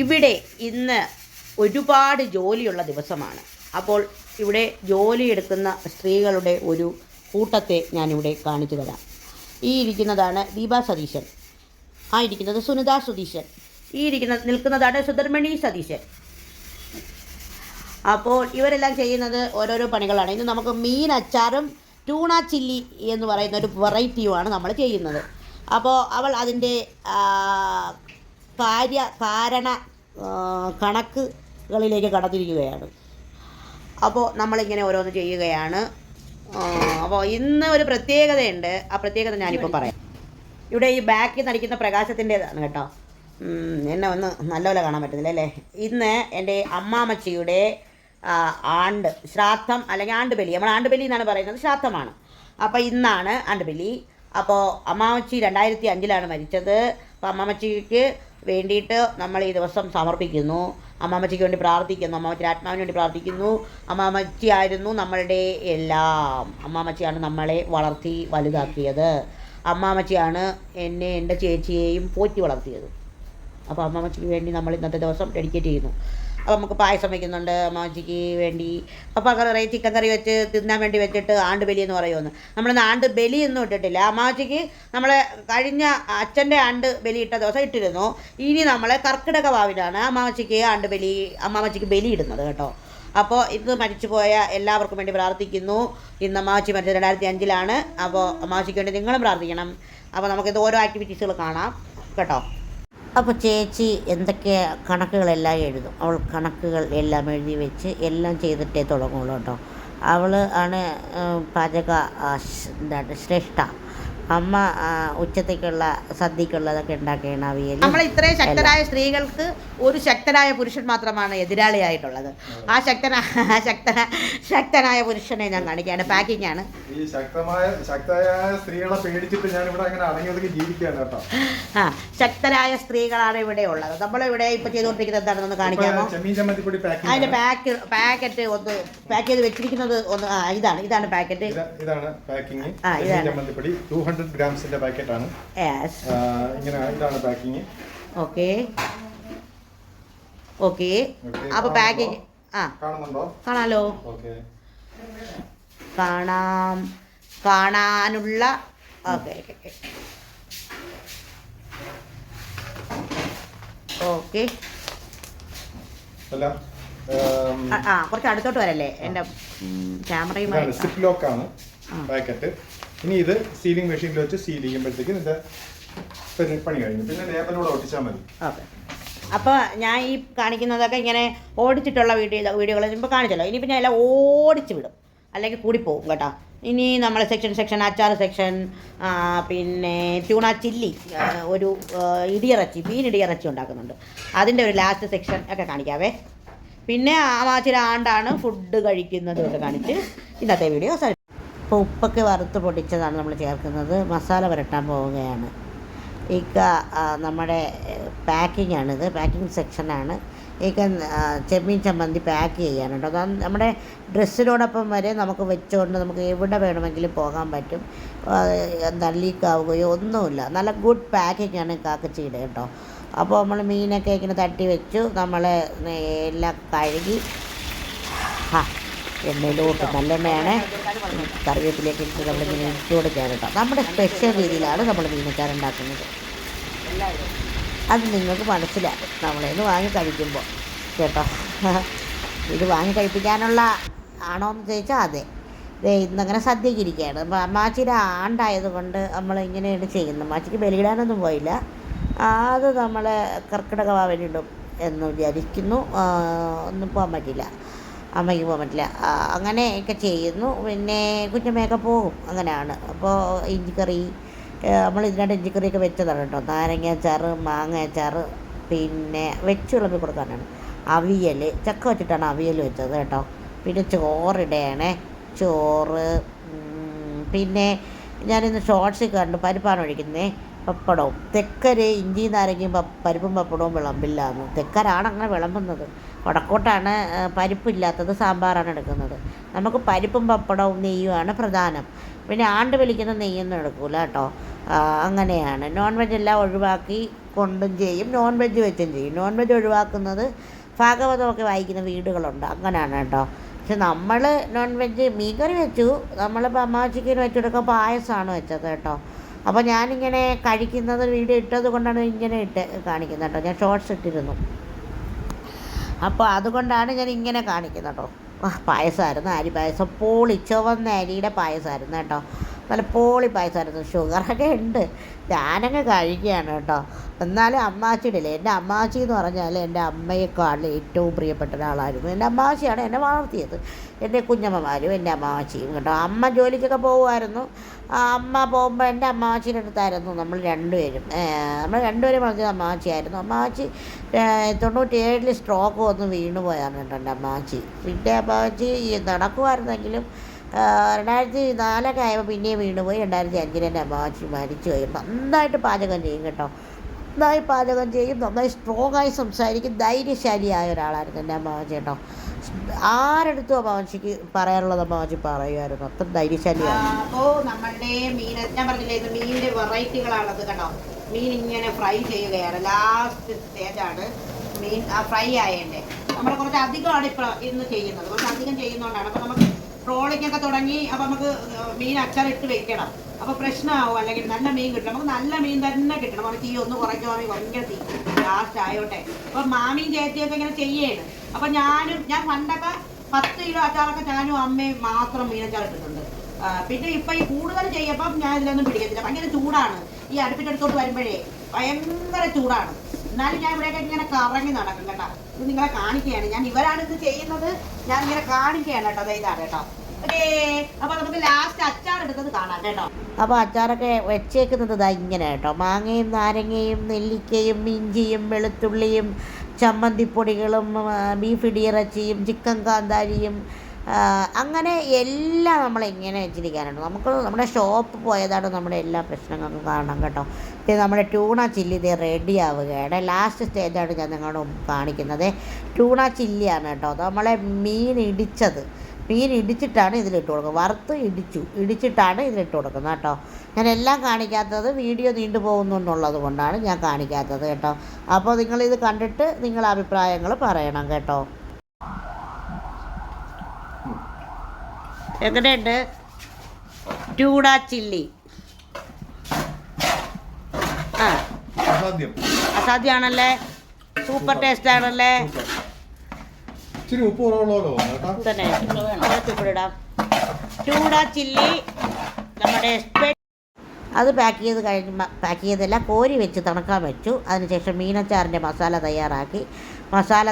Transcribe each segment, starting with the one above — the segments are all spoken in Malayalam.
ഇവിടെ ഇന്ന് ഒരുപാട് ജോലിയുള്ള ദിവസമാണ്. അപ്പോൾ ഇവിടെ ജോലിയെടുക്കുന്ന സ്ത്രീകളുടെ ഒരു കൂട്ടത്തെ ഞാനിവിടെ കാണിച്ചു തരാം. ഈ ഇരിക്കുന്നതാണ് ദീപാ സതീശൻ, ആ ഇരിക്കുന്നത് സുനിത സുതീശൻ, ഈ നിൽക്കുന്നതാണ് സുധർമണി സതീശൻ. അപ്പോൾ ഇവരെല്ലാം ചെയ്യുന്നത് ഓരോരോ പണികളാണ്. ഇന്ന് നമുക്ക് മീൻ അച്ചാറും ട്യൂണ ചില്ലി എന്ന് പറയുന്ന ഒരു വെറൈറ്റിയുമാണ് നമ്മൾ ചെയ്യുന്നത്. അപ്പോൾ അവൾ അതിൻ്റെ കാരണ കണക്കുകളിലേക്ക് കടന്നിരിക്കുകയാണ്. അപ്പോൾ നമ്മളിങ്ങനെ ഓരോന്ന് ചെയ്യുകയാണ്. അപ്പോൾ ഇന്ന് ഒരു പ്രത്യേകതയുണ്ട്, ആ പ്രത്യേകത ഞാനിപ്പോൾ പറയാം. ഇവിടെ ഈ ബാക്കിൽ നടിക്കുന്ന പ്രകാശത്തിൻ്റെതാണ് കേട്ടോ. എന്നെ ഒന്ന് നല്ലപോലെ കാണാൻ പറ്റുന്നില്ല അല്ലേ. ഇന്ന് എൻ്റെ അമ്മാമ്മച്ചിയുടെ ശ്രാദ്ധം അല്ലെങ്കിൽ ആണ്ടുബലി, നമ്മൾ ആണ്ടുബലി എന്നാണ് പറയുന്നത്, ശ്രാദ്ധമാണ്. അപ്പോൾ ഇന്നാണ് ആണ്ടുബലി. അപ്പോൾ അമ്മാമ്മച്ചി 2005 മരിച്ചത്. അപ്പോൾ അമ്മാമ്മച്ചിക്ക് വേണ്ടിയിട്ട് നമ്മൾ ഈ ദിവസം സമർപ്പിക്കുന്നു. അമ്മാമ്മച്ചിക്ക് വേണ്ടി പ്രാർത്ഥിക്കുന്നു, അമ്മാമ്മച്ചിയുടെ ആത്മാവിന് വേണ്ടി പ്രാർത്ഥിക്കുന്നു. അമ്മാമ്മച്ചിയായിരുന്നു നമ്മളുടെ എല്ലാം. അമ്മാമ്മച്ചിയാണ് നമ്മളെ വളർത്തി വലുതാക്കിയത്. അമ്മാമ്മച്ചിയാണ് എന്നെ എൻ്റെ ചേച്ചിയെയും പോറ്റി വളർത്തിയത്. അപ്പോൾ അമ്മാമ്മച്ചിക്ക് വേണ്ടി നമ്മൾ ഇന്നത്തെ ദിവസം ഡെഡിക്കേറ്റ് ചെയ്യുന്നു. അപ്പോൾ നമുക്ക് പായസം വയ്ക്കുന്നുണ്ട് അമ്മാമ്മച്ചിക്ക് വേണ്ടി. അപ്പോൾ കറി ചിക്കൻ കറി വെച്ച് തിന്നാൻ വേണ്ടി വെച്ചിട്ട് ആണ്ടുബലി എന്ന് പറയുമെന്ന്. നമ്മളിന്ന് ആണ്ട് ബലിയൊന്നും ഇട്ടിട്ടില്ല. അമ്മാമ്മച്ചിക്ക് നമ്മൾ കഴിഞ്ഞ അച്ഛൻ്റെ ആണ്ട് ബലി ഇട്ട ദിവസം ഇട്ടിരുന്നു. ഇനി നമ്മൾ കർക്കിടക വാവിലാണ് അമ്മാമ്മച്ചിക്ക് ബലി ഇടുന്നത് കേട്ടോ. അപ്പോൾ ഇത് മരിച്ചുപോയ എല്ലാവർക്കും വേണ്ടി പ്രാർത്ഥിക്കുന്നു. ഇന്ന് അമ്മാമ്മച്ചി മരിച്ചത് 2005. അപ്പോൾ അമ്മാമ്മച്ചിക്ക് വേണ്ടി നിങ്ങളും പ്രാർത്ഥിക്കണം. അപ്പോൾ നമുക്കിത് ഓരോ ആക്ടിവിറ്റീസുകൾ കാണാം കേട്ടോ. അപ്പോൾ ചേച്ചി എന്തൊക്കെ കണക്കുകളെല്ലാം എഴുതും. അവൾ കണക്കുകൾ എല്ലാം എഴുതി വെച്ച് എല്ലാം ചെയ്തിട്ടേ തുടങ്ങുള്ളൂ കേട്ടോ. അവൾ ആണ് പാചക ശ്രേഷ്ഠ. അമ്മ ഉച്ചത്തേക്കുള്ള സദ്യക്കുള്ളതൊക്കെ ഉണ്ടാക്കുകയാണ്. അവിയൽ. നമ്മൾ ഇത്രയും ശക്തരായ സ്ത്രീകൾക്ക് ഒരു ശക്തനായ പുരുഷൻ മാത്രമാണ് എതിരാളിയായിട്ടുള്ളത്. ആ ശക്തനായ പുരുഷനെ ഞാൻ കാണിക്കുകയാണ്. പാക്കിംഗ് ആണ്. ഈ ശക്തരായ സ്ത്രീകളെ പേടിച്ചിട്ട് ഞാൻ ഇവിടെ അങ്ങനെ അടങ്ങി ജീവിക്കുകയാണ് കേട്ടോ. ശക്തരായ സ്ത്രീകളാണ് ഇവിടെ ഉള്ളത്. നമ്മളിവിടെ ഇപ്പൊ ചെയ്തുകൊണ്ടിരിക്കുന്നത് എന്താണെന്ന് കാണിക്കാമോ? അതിന്റെ പാക്കറ്റ് ഒന്ന് പാക്ക് ചെയ്ത് വെച്ചിരിക്കുന്നത് ഒന്ന് ഇതാണ് പാക്കറ്റ്. ഇതാണ് പാക്കിംഗ്. ചമ്മന്തിപ്പൊടി 200 ഗ്രാംസിന്റെ പാക്കറ്റ് ആണ്. ഇങ്ങനെ ഇതാണ് പാക്കിംഗ്. ഓക്കെ. അപ്പൊ പാക്കിംഗ് കാണുന്നുണ്ടോ? കാണാലോ. കാണാനുള്ള ഓക്കെ. കുറച്ച് അടുത്തോട്ട് വരല്ലേ എൻ്റെ ക്യാമറയുമായി. സിപ്പ് ലോക്ക് ആണ് പാക്കറ്റ്. ഇനി ഇത് സീലിംഗ് മെഷീനിൽ വെച്ച് സീൽ ചെയ്യുമ്പോഴത്തേക്കും ഇതിന്റെ പണി കഴിഞ്ഞു. പിന്നെ ലേബലോടെ ഒട്ടിച്ചാൽ മതി. ഓക്കെ. അപ്പോൾ ഞാൻ ഈ കാണിക്കുന്നതൊക്കെ ഇങ്ങനെ ഓടിച്ചിട്ടുള്ള വീഡിയോകൾ ഇപ്പോൾ കാണിച്ചല്ലോ. ഇനിയിപ്പോൾ ഞാൻ എല്ലാം ഓടിച്ച് വിടും, അല്ലെങ്കിൽ കൂടിപ്പോവും കേട്ടോ. ഇനി നമ്മൾ സെക്ഷൻ അച്ചാർ സെക്ഷൻ, പിന്നെ ട്യൂണ ചില്ലി, ഒരു മീൻ ഇടിയിറച്ചി ഉണ്ടാക്കുന്നുണ്ട്, അതിൻ്റെ ഒരു ലാസ്റ്റ് സെക്ഷൻ ഒക്കെ കാണിക്കാവേ. പിന്നെ അമ്മാച്ചിയുടെ ആണ്ടാണ് ഫുഡ് കഴിക്കുന്നത് ഒക്കെ കാണിച്ച് ഇന്നത്തെ വീഡിയോ. ഇപ്പോൾ ഉപ്പൊക്കെ വറുത്ത് പൊടിച്ചതാണ് നമ്മൾ ചേർക്കുന്നത്. മസാല പുരട്ടാൻ പോവുകയാണ്. നമ്മുടെ പാക്കിംഗ് ആണിത്, പാക്കിംഗ് സെക്ഷനാണ്. ചെമ്മീൻ ചമ്മന്തി പാക്ക് ചെയ്യാനുണ്ട്. അത് നമ്മുടെ ഡ്രസ്സിനോടൊപ്പം വരെ നമുക്ക് വെച്ചുകൊണ്ട് നമുക്ക് എവിടെ വേണമെങ്കിലും പോകാൻ പറ്റും. ലീക്കാവുകയോ ഒന്നുമില്ല. നല്ല ഗുഡ് പാക്കിംഗ് ആണ് കാക്കച്ചിയുടെ കേട്ടോ. അപ്പോൾ നമ്മൾ മീനൊക്കെ ഇങ്ങനെ തട്ടി വെച്ചു. നമ്മൾ എല്ലാം കഴുകി എണ്ണയിലോട്ട്, നല്ലെണ്ണയാണ്, കറിവേപ്പിലേക്ക് ഇട്ട് നമ്മളിങ്ങനെ ഇട്ട് കൊടുക്കാൻ കേട്ടോ. നമ്മുടെ സ്പെഷ്യൽ രീതിയിലാണ് നമ്മൾ മീനച്ചാർ ഉണ്ടാക്കുന്നത്. അത് നിങ്ങൾക്ക് മനസ്സിലാകും നമ്മളേന്ന് വാങ്ങി കഴിക്കുമ്പോൾ കേട്ടോ. ഇത് വാങ്ങി കഴിപ്പിക്കാനുള്ള ആണോ എന്ന് ചോദിച്ചാൽ അതെ. ഇന്നങ്ങനെ സദ്യക്ക് ഇരിക്കുകയാണ്. അപ്പോൾ അമ്മാച്ചിയുടെ ആണ്ടായതുകൊണ്ട് നമ്മൾ ഇങ്ങനെയാണ് ചെയ്യുന്നത്. അമ്മാച്ചിക്ക് ബലിയിടാനൊന്നും പോയില്ല. അത് നമ്മൾ കർക്കിടക വാവിനിടും എന്ന് വിചാരിക്കുന്നു. ഒന്നും പോകാൻ പറ്റില്ല, അമ്മയ്ക്ക് പോകാൻ പറ്റില്ല. അങ്ങനെയൊക്കെ ചെയ്യുന്നു. പിന്നെ കുഞ്ഞമ്മയൊക്കെ പോകും, അങ്ങനെയാണ്. അപ്പോൾ ഇഞ്ചിക്കറി നമ്മൾ ഇതിനായിട്ട് ഇഞ്ചിക്കറിയൊക്കെ വെച്ചതാണ് കേട്ടോ. നാരങ്ങ അച്ചാർ, മാങ്ങ അച്ചാർ, പിന്നെ വെച്ച് വിളമ്പി കൊടുക്കാനാണ്. അവിയൽ, ചക്ക വെച്ചിട്ടാണ് അവിയൽ വെച്ചത് കേട്ടോ. പിന്നെ ചോറിടയാണ്, ചോറ്. പിന്നെ ഞാനിന്ന് ഷോർട്സിൽ കണ്ടു പരിപ്പാണ് ഒഴിക്കുന്നത്, പപ്പടവും. തെക്കര് ഇഞ്ചി നാരങ്ങയും പരിപ്പും പപ്പടവും വിളമ്പില്ലാന്ന്. തെക്കരാണ് അങ്ങനെ വിളമ്പുന്നത്. വടക്കോട്ടാണ് പരിപ്പില്ലാത്തത്, സാമ്പാറാണ് എടുക്കുന്നത്. നമുക്ക് പരിപ്പും പപ്പടവും നെയ്യുമാണ് പ്രധാനം. പിന്നെ ആണ്ട് വലിക്കുന്ന നെയ്യൊന്നും എടുക്കൂല കേട്ടോ. അങ്ങനെയാണ്. നോൺ വെജ് എല്ലാം ഒഴിവാക്കി കൊണ്ടും ചെയ്യും, നോൺ വെജ് വെച്ചും ചെയ്യും. നോൺ വെജ് ഒഴിവാക്കുന്നത് ഭാഗവതമൊക്കെ വായിക്കുന്ന വീടുകളുണ്ട്, അങ്ങനെയാണ് കേട്ടോ. പക്ഷെ നമ്മൾ നോൺ വെജ് മീൻകറി വെച്ചു, നമ്മളിപ്പോൾ അമ്മാച്ചിക്കന് വെച്ചെടുക്കുക പായസമാണ് വെച്ചത് കേട്ടോ. അപ്പോൾ ഞാനിങ്ങനെ കഴിക്കുന്നത് വീഡിയോ ഇട്ടത് കൊണ്ടാണ് ഇങ്ങനെ കാണിക്കുന്നത് കേട്ടോ. ഞാൻ ഷോർട്സ് ഇട്ടിരുന്നു, അപ്പോൾ അതുകൊണ്ടാണ് ഞാൻ ഇങ്ങനെ കാണിക്കുന്നത് കേട്ടോ. പായസമായിരുന്നു, അരി പായസം, പോളി ചുവന്ന അരിയുടെ പായസമായിരുന്നു കേട്ടോ. നല്ല പോളി പായസമായിരുന്നു. ഷുഗറൊക്കെ ഉണ്ട്, ഞാനങ്ങ് കഴിക്കുകയാണ് കേട്ടോ. എന്നാലും അമ്മാച്ചിയുടെ ഇല്ലേ, എൻ്റെ അമ്മാച്ചി എന്ന് പറഞ്ഞാൽ എൻ്റെ അമ്മയെക്കാളിൽ ഏറ്റവും പ്രിയപ്പെട്ട ഒരാളായിരുന്നു. എൻ്റെ അമ്മാച്ചിയാണ് എന്നെ വളർത്തിയത്, എൻ്റെ കുഞ്ഞമ്മമാരും എൻ്റെ അമ്മാച്ചിയും കേട്ടോ. അമ്മ ജോലിക്കൊക്കെ പോകുമായിരുന്നു. അമ്മ പോകുമ്പോൾ എൻ്റെ അമ്മാച്ചിയുടെ അടുത്തായിരുന്നു നമ്മൾ രണ്ടുപേരും വളർത്തിയത് അമ്മാച്ചിയായിരുന്നു. അമ്മാച്ചി 97 സ്ട്രോക്ക് വന്ന് വീണു പോയാണ് കേട്ടോ എൻ്റെ അമ്മാച്ചി. പിന്നെ അമ്മാച്ചി നടക്കുമായിരുന്നെങ്കിലും 2004 ആയപ്പോൾ പിന്നെയും വീണുപോയി. 2005 എൻ്റെ അമ്മാച്ചി മരിച്ചു പോയി. നന്നായിട്ട് പാചകം ചെയ്യും കേട്ടോ, നന്നായി പാചകം ചെയ്യും, നന്നായി സ്ട്രോങ്ങായി സംസാരിക്കും, ധൈര്യശാലിയായ ഒരാളായിരുന്നു എൻ്റെ അമ്മാച്ചി കേട്ടോ. ആരെടുത്തും അമ്മാച്ചിക്ക് പറയാനുള്ളത് അമ്മാച്ചി പറയുമായിരുന്നു, അത്ര ധൈര്യശാലിയാണ്. അപ്പോൾ നമ്മളുടെ മീൻ ഞാൻ പറഞ്ഞില്ലേ, ഇത് മീനിൻ്റെ വെറൈറ്റികളാണത് കേട്ടോ. മീൻ ഇങ്ങനെ ഫ്രൈ ചെയ്യുകയാണ്, ലാസ്റ്റ് സ്റ്റേജാണ് മീൻ ഫ്രൈ ആയതിൻ്റെ. നമ്മൾ കുറച്ച് അധികമാണ് ഇപ്പോൾ ഇന്ന് ചെയ്യുന്നത്, കുറച്ച് അധികം ചെയ്യുന്നതുകൊണ്ടാണ്. അപ്പോൾ നമുക്ക് ട്രോളിങ്ങൊക്കെ തുടങ്ങി, അപ്പോൾ നമുക്ക് മീൻ അച്ചാറിട്ട് വെക്കണം. അപ്പോൾ പ്രശ്നമാവും, അല്ലെങ്കിൽ നല്ല മീൻ കിട്ടണം. നമുക്ക് നല്ല മീൻ തന്നെ കിട്ടണം. നമുക്ക് തീ ഒന്ന് കുറയ്ക്കുവാണെങ്കിൽ ഭയങ്കര തീ ലാസ്റ്റ് ആയോട്ടെ. അപ്പോൾ മാമിയും ചേച്ചിയൊക്കെ ഇങ്ങനെ ചെയ്യാണ്. അപ്പോൾ ഞാൻ പണ്ടൊക്കെ 10 കിലോ അച്ചാറൊക്കെ ഞാനും അമ്മയും മാത്രം മീനച്ചാർ ഇട്ടിട്ടുണ്ട്. പിന്നെ ഇപ്പം ഈ കൂടുതൽ ചെയ്യപ്പം ഞാൻ ഇതിലൊന്നും പിടിക്കത്തില്ല, ഭയങ്കര ചൂടാണ്. ഈ അടുപ്പിൻ്റെ അടുത്തോട്ട് വരുമ്പോഴേ ഭയങ്കര ചൂടാണ്. എന്നാലും ഞാൻ ഇവിടെയൊക്കെ ഇങ്ങനെ കറങ്ങി നടക്കും കേട്ടോ. ഇത് നിങ്ങളെ കാണിക്കുകയാണ് ഞാൻ, ഇവരാണ് ഇത് ചെയ്യുന്നത്, ഞാൻ ഇങ്ങനെ കാണിക്കുകയാണ് കേട്ടോ. ഇതാണ് കേട്ടോ. ഓക്കേ, അപ്പോൾ നമുക്ക് ലാസ്റ്റ് അച്ചാർ എടുത്തത് കാണാം കേട്ടോ. അപ്പോൾ അച്ചാറൊക്കെ വെച്ചേക്കുന്നത് ഇതാ ഇങ്ങനെ കേട്ടോ. മാങ്ങയും നാരങ്ങയും നെല്ലിക്കയും ഇഞ്ചിയും വെളുത്തുള്ളിയും ചമ്മന്തിപ്പൊടികളും ബീഫ് ഇടിയിറച്ചിയും ചിക്കൻ കാന്താരിയും അങ്ങനെ എല്ലാം നമ്മളിങ്ങനെ വെച്ചിരിക്കാനുണ്ട്. നമുക്ക് നമ്മുടെ ഷോപ്പ് പോയതാണ് നമ്മുടെ എല്ലാ പ്രശ്നങ്ങൾക്കും കാരണം കേട്ടോ. ഇത് നമ്മുടെ ട്യൂണ ചില്ലി ഇത് റെഡി ആവുകയാണ്. ലാസ്റ്റ് സ്റ്റേജാണ് ഞാൻ നിങ്ങളോട് കാണിക്കുന്നത്. ട്യൂണ ചില്ലിയാണ് കേട്ടോ. നമ്മളെ മീൻ ഇടിച്ചിട്ടാണ് ഇതിലിട്ട് കൊടുക്കുന്നത്, ഇടിച്ചിട്ടാണ് ഇതിലിട്ട് കൊടുക്കുന്നത് കേട്ടോ. ഞാൻ എല്ലാം കാണിക്കാത്തത് വീഡിയോ നീണ്ടു പോകുന്നുള്ളത് കൊണ്ടാണ് ഞാൻ കാണിക്കാത്തത് കേട്ടോ. അപ്പോൾ നിങ്ങളിത് കണ്ടിട്ട് നിങ്ങളുടെ അഭിപ്രായങ്ങൾ പറയണം കേട്ടോ. എങ്ങനെയുണ്ട് ട്യൂണ ചില്ലി? അസാധ്യമാണല്ലേ, സൂപ്പർ ടേസ്റ്റ് ആണല്ലേ. ട്യൂണ ചില്ലി നമ്മുടെ അത് പാക്ക് ചെയ്തല്ല, കോരി വെച്ച് തണുക്കാൻ വെച്ചു. അതിനുശേഷം മീനച്ചാറിൻ്റെ മസാല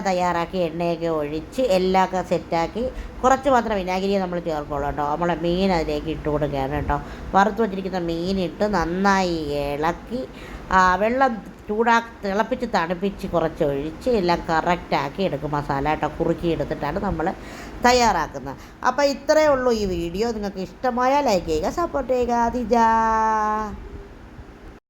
തയ്യാറാക്കി എണ്ണയൊക്കെ ഒഴിച്ച് എല്ലാമൊക്കെ സെറ്റാക്കി കുറച്ച് മാത്രം വിനാഗിരിയെ നമ്മൾ ചേർക്കുള്ളൂ കേട്ടോ. നമ്മളെ മീൻ അതിലേക്ക് ഇട്ട് കൊടുക്കുകയാണ് കേട്ടോ. വറുത്ത് വച്ചിരിക്കുന്ന മീനിട്ട് നന്നായി ഇളക്കി വെള്ളം തിളപ്പിച്ച് തണുപ്പിച്ച് കുറച്ചൊഴിച്ച് എല്ലാം കറക്റ്റാക്കി എടുക്കും മസാല കേട്ടോ. കുറുക്കി എടുത്തിട്ടാണ് നമ്മൾ തയ്യാറാക്കുന്നത്. അപ്പോൾ ഇത്രയേ ഉള്ളൂ ഈ വീഡിയോ. നിങ്ങൾക്ക് ഇഷ്ടമായാൽ ലൈക്ക് ചെയ്യുക, സപ്പോർട്ട് ചെയ്യുക.